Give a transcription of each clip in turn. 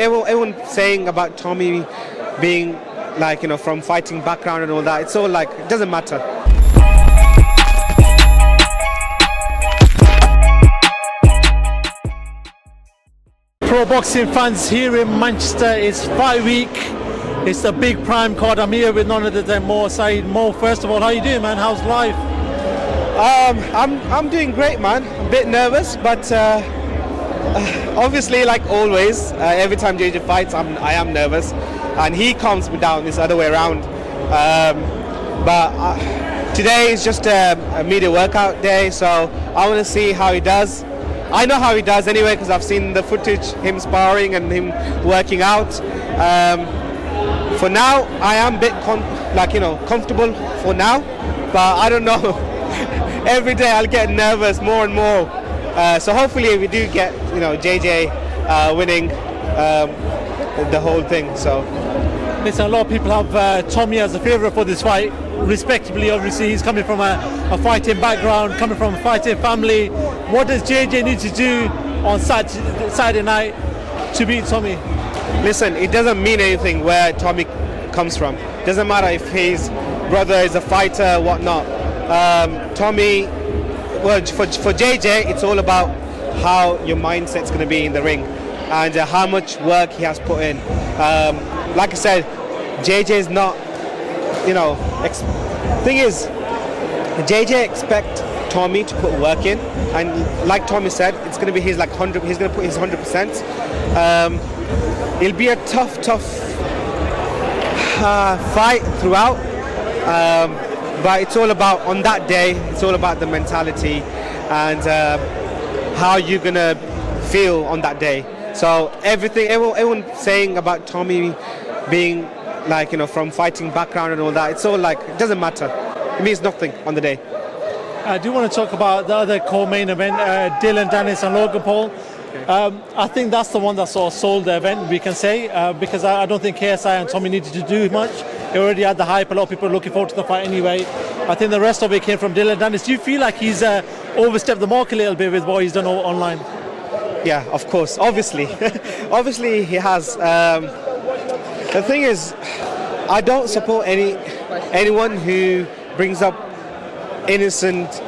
Everyone saying about Tommy being like, from fighting background and all that, it's all like, it doesn't matter. Pro boxing fans here in Manchester, it's fight week. It's a big prime card. I'm here with none other than Mo Syed. Mo, first of all, how you doing, man? How's life? I'm doing great, man. A bit nervous, but obviously, like always, every time JJ fights, I am nervous, and he calms me down. It's the other way around. But today is just a media workout day, so I want to see how he does. I know how he does anyway because I've seen the footage, him sparring and him working out. For now, I am a bit comfortable for now, but I don't know. Every day I'll get nervous more and more. So hopefully we do get JJ winning the whole thing. So listen, a lot of people have Tommy as a favourite for this fight. Respectably, obviously, he's coming from a fighting background, coming from a fighting family. What does JJ need to do on Saturday night to beat Tommy? Listen, it doesn't mean anything where Tommy comes from. Doesn't matter if his brother is a fighter, whatnot. Tommy, well, for JJ, it's all about how your mindset's going to be in the ring and how much work he has put in. Like I said, JJ is not, thing is, JJ expect Tommy to put work in, and like Tommy said, it's going to be his 100. He's going to put his 100%. It'll be a tough fight throughout. But it's all about, on that day, it's all about the mentality and how you're going to feel on that day. So everyone saying about Tommy being like, from fighting background and all that, it's all like, it doesn't matter. It means nothing on the day. I do want to talk about the other co-main event, Dillon Danis and Logan Paul. I think that's the one that sort of sold the event, we can say, because I don't think KSI and Tommy needed to do much. He already had the hype. A lot of people are looking forward to the fight anyway. I think the rest of it came from Dillon Danis. Do you feel like he's overstepped the mark a little bit with what he's done online? Yeah, of course. Obviously. Obviously he has. The thing is, I don't support anyone who brings up innocent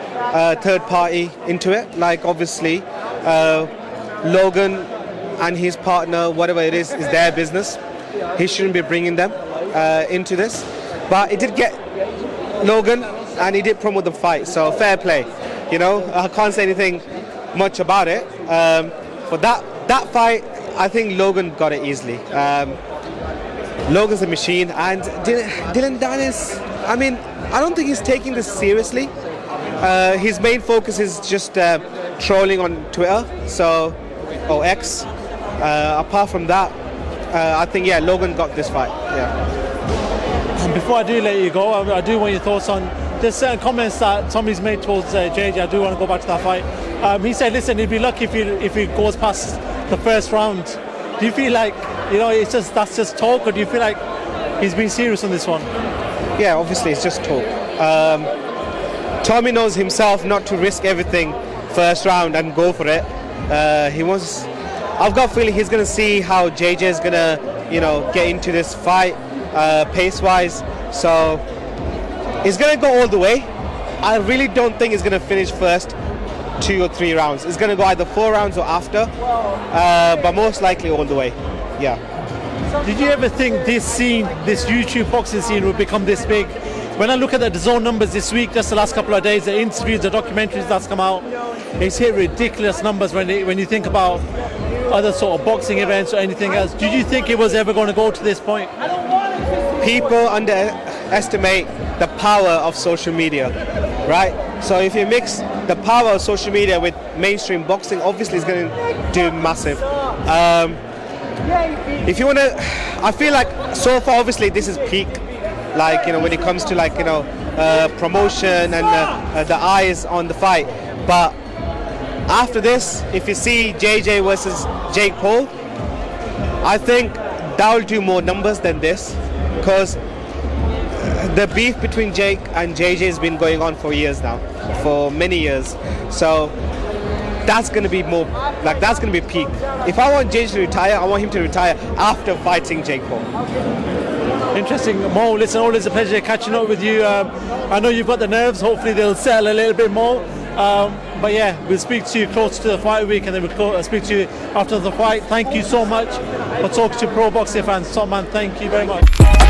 third party into it. Like, obviously, Logan and his partner, whatever it is their business. He shouldn't be bringing them into this. But it did get Logan, and he did promote the fight, so fair play. I can't say anything much about it. For that fight, I think Logan got it easily. Logan's a machine, and Dillon Danis, I mean, I don't think he's taking this seriously. His main focus is just trolling on Twitter, or X. Apart from that, I think, Logan got this fight. Yeah. And before I do let you go, I do want your thoughts on there's certain comments that Tommy's made towards JJ. I do want to go back to that fight. He said, listen, he'd be lucky if he goes past the first round. Do you feel like, that's just talk, or do you feel like he's been serious on this one? Yeah, obviously it's just talk. Tommy knows himself not to risk everything first round and go for it. I've got a feeling he's going to see how JJ is going to, get into this fight pace-wise. So he's going to go all the way. I really don't think he's going to finish first 2 or 3 rounds. It's going to go either 4 rounds or after, but most likely all the way. Yeah. Did you ever think this YouTube boxing scene would become this big? When I look at the DAZN numbers this week, just the last couple of days, the interviews, the documentaries that's come out, it's hit ridiculous numbers when you think about other sort of boxing events or anything else. Did you think it was ever going to go to this point? People underestimate the power of social media, right? So if you mix the power of social media with mainstream boxing, obviously it's going to do massive. If you want to, I feel like so far, obviously this is peak. Like, when it comes to promotion and the eyes on the fight. But after this, if you see JJ versus Jake Paul, I think that will do more numbers than this, because the beef between Jake and JJ has been going on for years now, for many years. So that's going to be more like that's going to be peak. If I want Jay to retire, I want him to retire after fighting Jake Paul. Interesting. Mo, listen, always a pleasure catching up with you. I know you've got the nerves. Hopefully they'll settle a little bit more. But yeah, we'll speak to you close to the fight week, and then we'll speak to you after the fight. Thank you so much for talking to pro boxing fans. Top man, thank you very much.